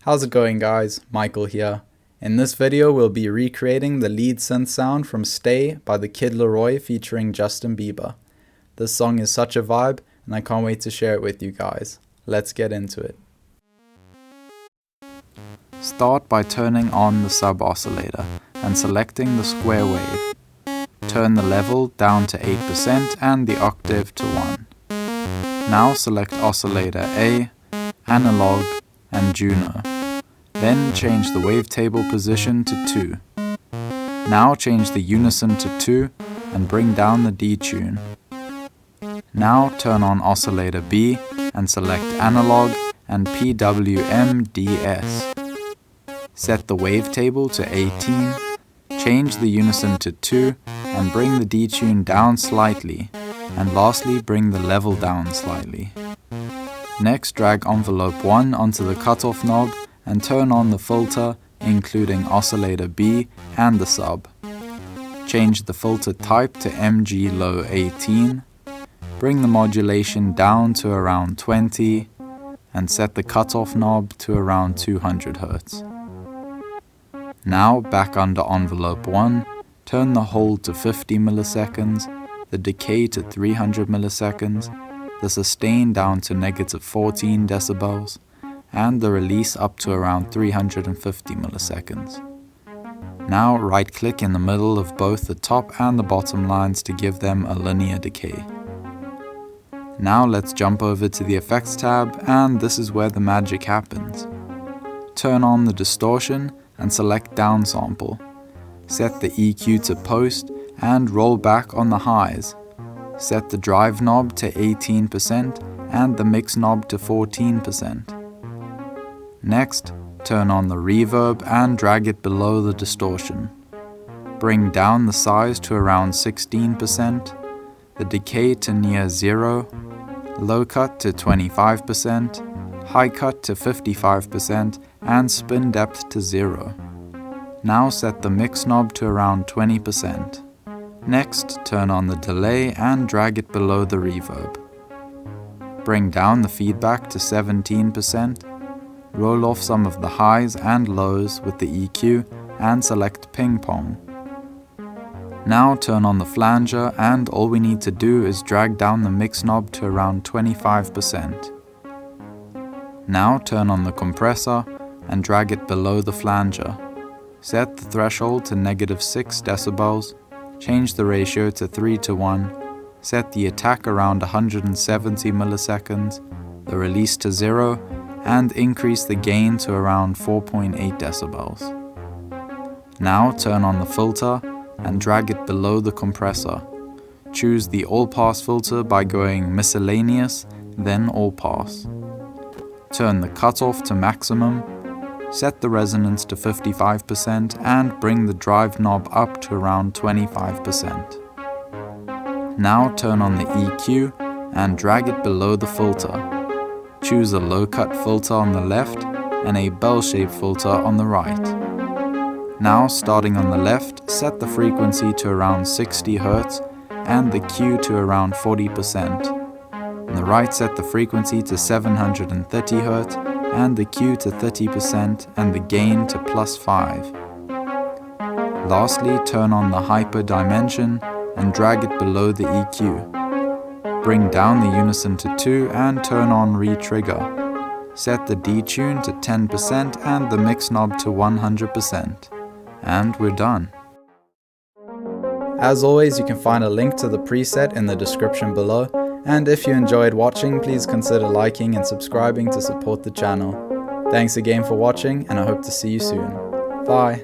How's it going, guys? Michael here. In this video we'll be recreating the lead synth sound from Stay by the Kid Laroi featuring Justin Bieber. This song is such a vibe and I can't wait to share it with you guys. Let's get into it. Start by turning on the sub oscillator and selecting the square wave. Turn the level down to 8% and the octave to 1. Now select oscillator A, analog, and Juno. Then change the wavetable position to 2. Now change the unison to 2 and bring down the detune. Now turn on oscillator B and select analog and PWM-DS. Set the wavetable to 18, change the unison to 2 and bring the detune down slightly, and lastly bring the level down slightly. Next, drag envelope 1 onto the cutoff knob and turn on the filter, including oscillator B and the sub. Change the filter type to MG low 18, bring the modulation down to around 20, and set the cutoff knob to around 200 Hz. Now, back under envelope 1, turn the hold to 50 milliseconds, the decay to 300 milliseconds, the sustain down to -14 decibels, and the release up to around 350 milliseconds. Now right-click in the middle of both the top and the bottom lines to give them a linear decay. Now let's jump over to the Effects tab, and this is where the magic happens. Turn on the distortion and select downsample. Set the EQ to post and roll back on the highs. Set the drive knob to 18% and the mix knob to 14%. Next, turn on the reverb and drag it below the distortion. Bring down the size to around 16%, the decay to near 0, low cut to 25%, high cut to 55%, and spin depth to 0. Now set the mix knob to around 20%. Next, turn on the delay and drag it below the reverb. Bring down the feedback to 17%, roll off some of the highs and lows with the EQ and select ping pong. Now turn on the flanger, and all we need to do is drag down the mix knob to around 25%. Now turn on the compressor and drag it below the flanger. Set the threshold to -6 decibels, change the ratio to 3:1, set the attack around 170 milliseconds, the release to 0, and increase the gain to around 4.8 decibels. Now turn on the filter and drag it below the compressor. Choose the all-pass filter by going miscellaneous, then all-pass. Turn the cutoff to maximum, set the resonance to 55% and bring the drive knob up to around 25%. Now turn on the EQ and drag it below the filter. Choose a low-cut filter on the left and a bell-shaped filter on the right. Now, starting on the left, set the frequency to around 60 Hz and the Q to around 40%. On the right, set the frequency to 730 Hz and the Q to 30% and the gain to +5. Lastly, turn on the hyper dimension and drag it below the EQ. Bring down the unison to 2 and turn on re-trigger. Set the detune to 10% and the mix knob to 100%. And we're done. As always, you can find a link to the preset in the description below, and if you enjoyed watching, please consider liking and subscribing to support the channel. Thanks again for watching, and I hope to see you soon. Bye!